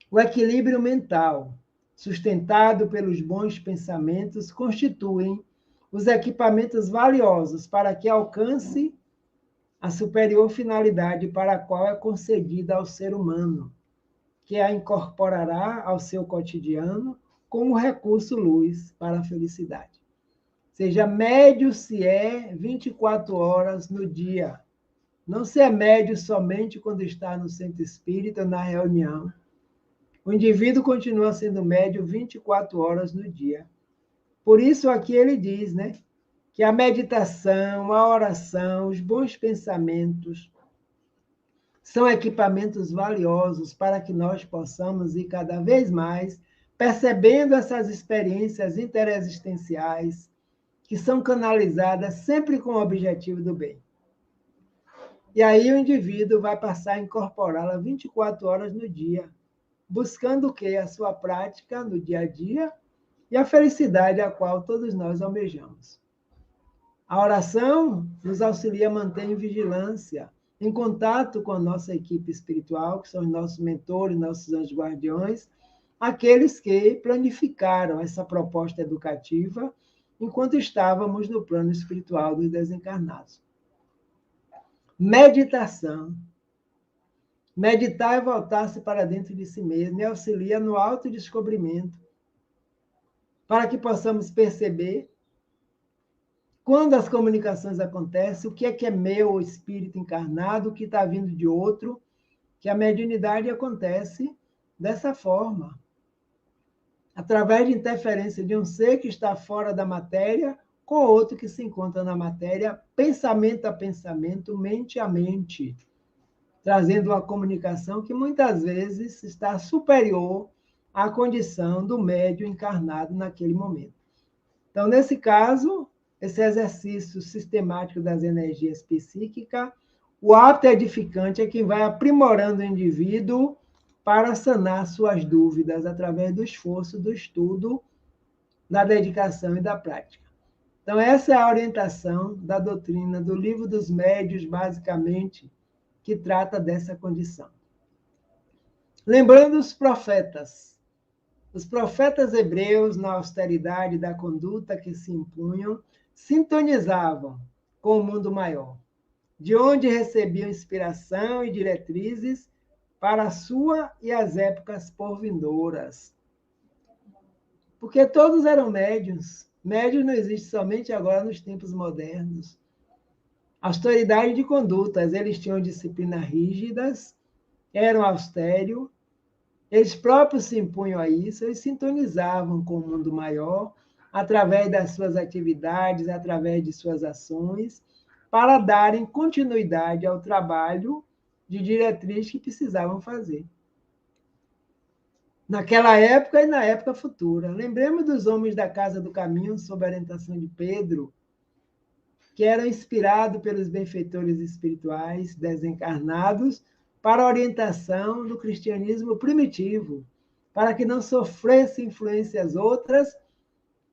O equilíbrio mental, sustentado pelos bons pensamentos, constituem os equipamentos valiosos para que alcance a superior finalidade para a qual é concedida ao ser humano, que a incorporará ao seu cotidiano como recurso luz para a felicidade. Seja médio se é 24 horas no dia. Não se é médio somente quando está no centro espírita, na reunião. O indivíduo continua sendo médio 24 horas no dia. Por isso aqui ele diz, né, que a meditação, a oração, os bons pensamentos são equipamentos valiosos para que nós possamos ir cada vez mais percebendo essas experiências interexistenciais que são canalizadas sempre com o objetivo do bem. E aí o indivíduo vai passar a incorporá-la 24 horas no dia, buscando o quê? A sua prática no dia a dia e a felicidade a qual todos nós almejamos. A oração nos auxilia a manter em vigilância, em contato com a nossa equipe espiritual, que são os nossos mentores, nossos anjos guardiões, aqueles que planificaram essa proposta educativa enquanto estávamos no plano espiritual dos desencarnados. Meditação. Meditar é voltar-se para dentro de si mesmo e auxilia no autodescobrimento, para que possamos perceber quando as comunicações acontecem, o que é meu, o espírito encarnado, o que está vindo de outro, que a mediunidade acontece dessa forma, através de interferência de um ser que está fora da matéria com outro que se encontra na matéria, pensamento a pensamento, mente a mente, trazendo uma comunicação que muitas vezes está superior à condição do médium encarnado naquele momento. Então, nesse caso, esse exercício sistemático das energias psíquicas, o hábito edificante é quem vai aprimorando o indivíduo para sanar suas dúvidas através do esforço, do estudo, da dedicação e da prática. Então, essa é a orientação da doutrina do Livro dos Médiuns, basicamente, que trata dessa condição. Lembrando os profetas hebreus, na austeridade da conduta que se impunham, sintonizavam com o mundo maior, de onde recebiam inspiração e diretrizes para a sua e as épocas por vindouras. Porque todos eram médiuns. Médiuns não existe somente agora nos tempos modernos. Austeridade de condutas, eles tinham disciplinas rígidas, eram austério, eles próprios se impunham a isso, eles sintonizavam com o mundo maior, através das suas atividades, através de suas ações, para darem continuidade ao trabalho de diretriz que precisavam fazer. Naquela época e na época futura. Lembremos dos homens da Casa do Caminho, sob a orientação de Pedro, que eram inspirados pelos benfeitores espirituais desencarnados para a orientação do cristianismo primitivo, para que não sofresse influências outras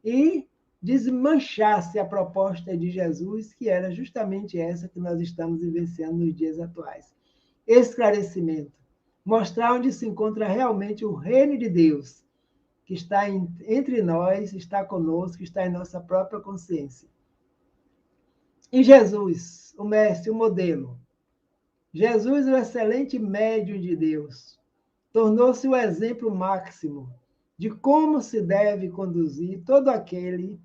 e desmanchasse a proposta de Jesus, que era justamente essa que nós estamos vivenciando nos dias atuais. Esclarecimento. Mostrar onde se encontra realmente o reino de Deus, que está entre nós, está conosco, está em nossa própria consciência. E Jesus, o mestre, o modelo. Jesus, o excelente médium de Deus, tornou-se o exemplo máximo de como se deve conduzir todo aquele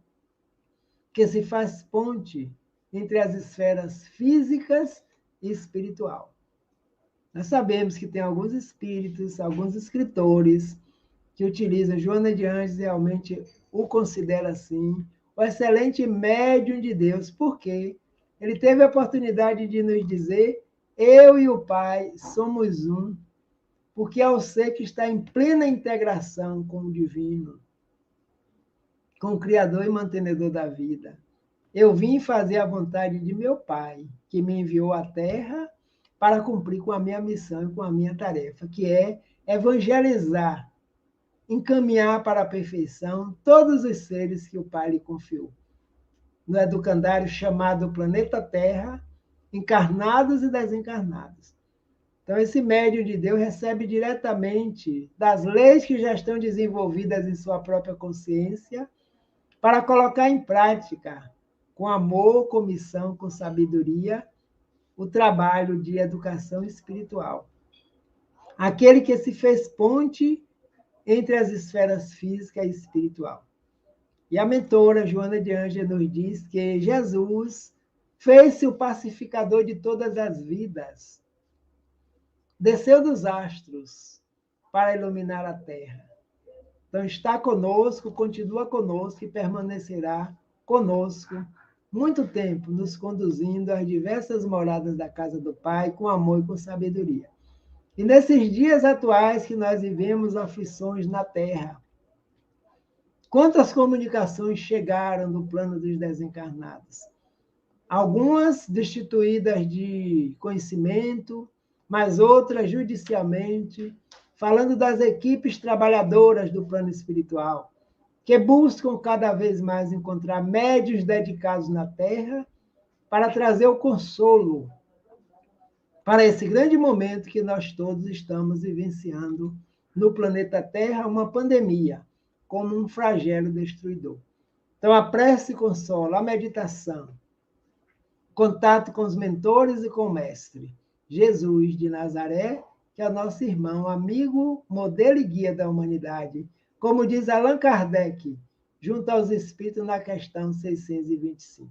que se faz ponte entre as esferas físicas e espiritual. Nós sabemos que tem alguns espíritos, alguns escritores que utilizam Joana de Ângeles, realmente o considera assim, o excelente médium de Deus, porque ele teve a oportunidade de nos dizer: eu e o Pai somos um, porque é o ser que está em plena integração com o divino, com o Criador e mantenedor da vida. Eu vim fazer a vontade de meu Pai, que me enviou à Terra para cumprir com a minha missão e com a minha tarefa, que é evangelizar, encaminhar para a perfeição todos os seres que o Pai lhe confiou. No educandário chamado Planeta Terra, encarnados e desencarnados. Então, esse médium de Deus recebe diretamente das leis que já estão desenvolvidas em sua própria consciência, para colocar em prática, com amor, com missão, com sabedoria, o trabalho de educação espiritual. Aquele que se fez ponte entre as esferas física e espiritual. E a mentora Joana de Ângeles nos diz que Jesus fez-se o pacificador de todas as vidas, desceu dos astros para iluminar a terra. Então, está conosco, continua conosco e permanecerá conosco muito tempo, nos conduzindo às diversas moradas da casa do Pai, com amor e com sabedoria. E nesses dias atuais que nós vivemos aflições na Terra, quantas comunicações chegaram do plano dos desencarnados? Algumas destituídas de conhecimento, mas outras judicialmente, falando das equipes trabalhadoras do plano espiritual, que buscam cada vez mais encontrar médios dedicados na Terra para trazer o consolo para esse grande momento que nós todos estamos vivenciando no planeta Terra, uma pandemia, como um flagelo destruidor. Então, a prece consola, a meditação, contato com os mentores e com o Mestre, Jesus de Nazaré, que é o nosso irmão, amigo, modelo e guia da humanidade, como diz Allan Kardec, junto aos Espíritos na questão 625.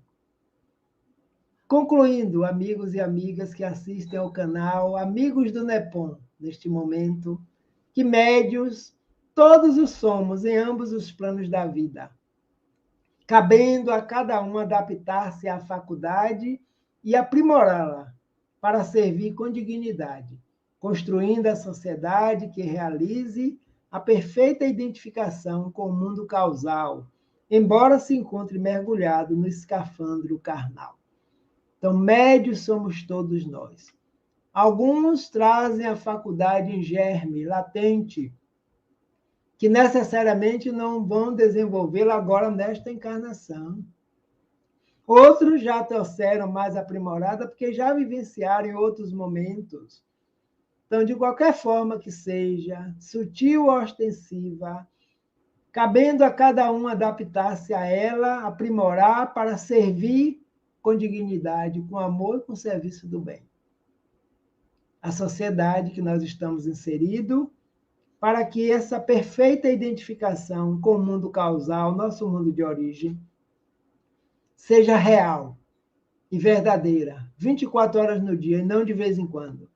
Concluindo, amigos e amigas que assistem ao canal, amigos do NEPOM, neste momento, que médios todos os somos em ambos os planos da vida, cabendo a cada um adaptar-se à faculdade e aprimorá-la para servir com dignidade, construindo a sociedade que realize a perfeita identificação com o mundo causal, embora se encontre mergulhado no escafandro carnal. Então, médios somos todos nós. Alguns trazem a faculdade em germe, latente, que necessariamente não vão desenvolvê-la agora nesta encarnação. Outros já trouxeram mais aprimorada, porque já vivenciaram em outros momentos. Então, de qualquer forma que seja, sutil ou ostensiva, cabendo a cada um adaptar-se a ela, aprimorar para servir com dignidade, com amor e com serviço do bem. A sociedade que nós estamos inseridos, para que essa perfeita identificação com o mundo causal, nosso mundo de origem, seja real e verdadeira, 24 horas no dia e não de vez em quando.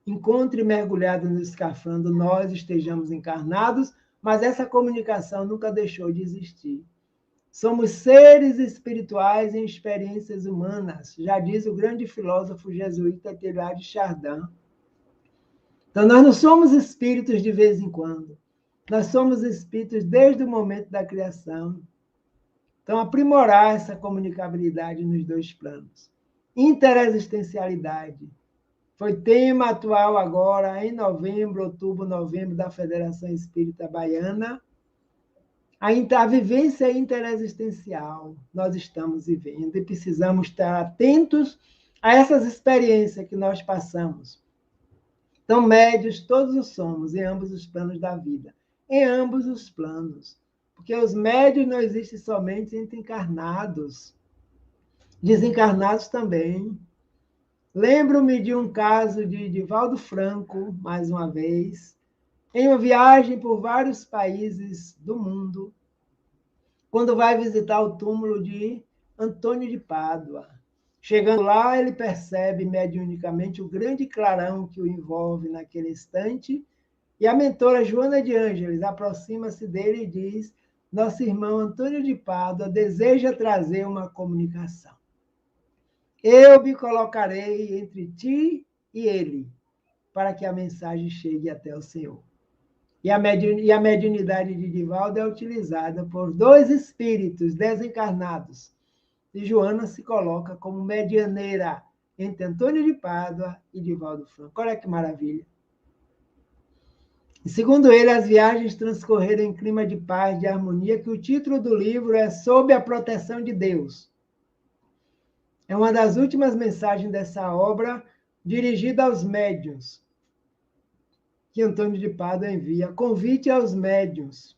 Encontre mergulhado no escafandro, nós estejamos encarnados, mas essa comunicação nunca deixou de existir. Somos seres espirituais em experiências humanas, já diz o grande filósofo jesuíta Teilhard de Chardin. Então, nós não somos espíritos de vez em quando. Nós somos espíritos desde o momento da criação. Então, aprimorar essa comunicabilidade nos dois planos. Interexistencialidade. Foi tema atual agora, em novembro, outubro, novembro, da Federação Espírita Baiana. A vivência interexistencial nós estamos vivendo e precisamos estar atentos a essas experiências que nós passamos. Então, médios todos os somos, em ambos os planos da vida. Em ambos os planos. Porque os médios não existem somente entre encarnados. Desencarnados também. Lembro-me de um caso de Divaldo Franco, mais uma vez, em uma viagem por vários países do mundo, quando vai visitar o túmulo de Antônio de Pádua. Chegando lá, ele percebe mediunicamente o grande clarão que o envolve naquele instante, e a mentora Joana de Ângeles aproxima-se dele e diz: nosso irmão Antônio de Pádua deseja trazer uma comunicação. Eu me colocarei entre ti e ele, para que a mensagem chegue até o Senhor. E a mediunidade de Divaldo é utilizada por dois espíritos desencarnados. E Joana se coloca como medianeira entre Antônio de Pádua e Divaldo Franco. Olha que maravilha. E segundo ele, as viagens transcorreram em clima de paz, de harmonia, que o título do livro é Sob a Proteção de Deus. É uma das últimas mensagens dessa obra, dirigida aos médiuns, que Antônio de Pádua envia. Convite aos médiuns,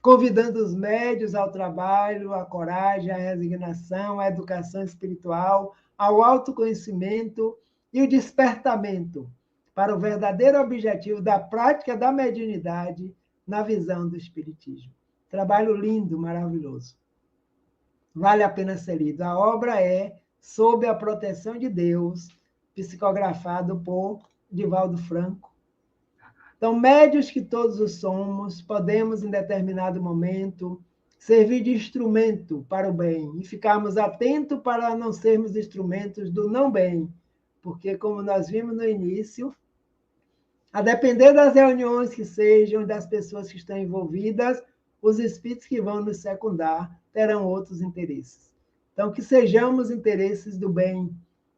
convidando os médiuns ao trabalho, à coragem, à resignação, à educação espiritual, ao autoconhecimento e o despertamento para o verdadeiro objetivo da prática da mediunidade na visão do Espiritismo. Trabalho lindo, maravilhoso. Vale a pena ser lido. A obra é Sob a Proteção de Deus, psicografado por Divaldo Franco. Então, médios que todos os somos, podemos, em determinado momento, servir de instrumento para o bem e ficarmos atentos para não sermos instrumentos do não bem, porque, como nós vimos no início, a depender das reuniões que sejam, das pessoas que estão envolvidas, os espíritos que vão nos secundar terão outros interesses. Então, que sejamos interesses do bem,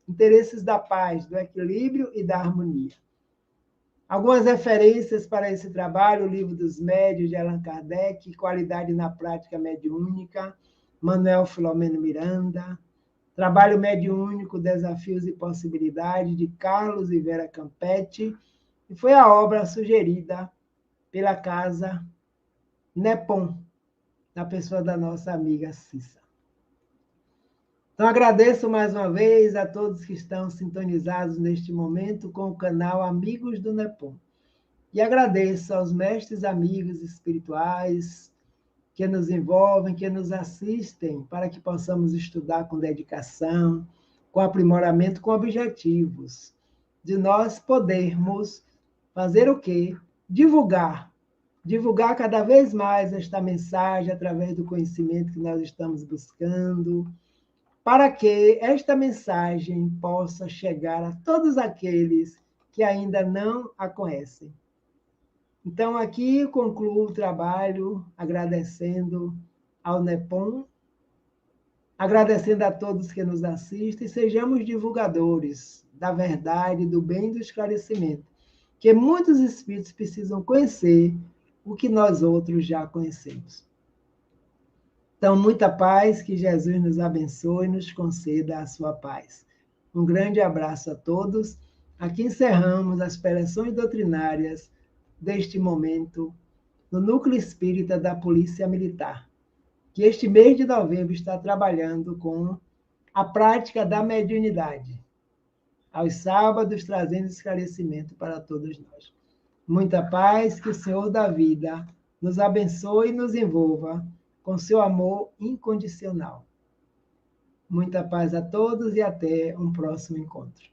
interesses da paz, do equilíbrio e da harmonia. Algumas referências para esse trabalho: o Livro dos Médios, de Allan Kardec, Qualidade na Prática Mediúnica, Manuel Filomeno Miranda, Trabalho Mediúnico, Desafios e Possibilidades, de Carlos e Vera Campetti, e foi a obra sugerida pela Casa Nepom, na pessoa da nossa amiga Cissa. Então, agradeço mais uma vez a todos que estão sintonizados neste momento com o canal Amigos do Nepom. E agradeço aos mestres amigos espirituais que nos envolvem, que nos assistem, para que possamos estudar com dedicação, com aprimoramento, com objetivos, de nós podermos fazer o quê? Divulgar cada vez mais esta mensagem através do conhecimento que nós estamos buscando, para que esta mensagem possa chegar a todos aqueles que ainda não a conhecem. Então, aqui concluo o trabalho agradecendo ao Nepom, agradecendo a todos que nos assistem, e sejamos divulgadores da verdade, do bem e do esclarecimento, que muitos espíritos precisam conhecer o que nós outros já conhecemos. Então, muita paz, que Jesus nos abençoe e nos conceda a sua paz. Um grande abraço a todos. Aqui encerramos as preleções doutrinárias deste momento no Núcleo Espírita da Polícia Militar, que este mês de novembro está trabalhando com a prática da mediunidade, aos sábados, trazendo esclarecimento para todos nós. Muita paz, que o Senhor da vida nos abençoe e nos envolva com seu amor incondicional. Muita paz a todos e até um próximo encontro.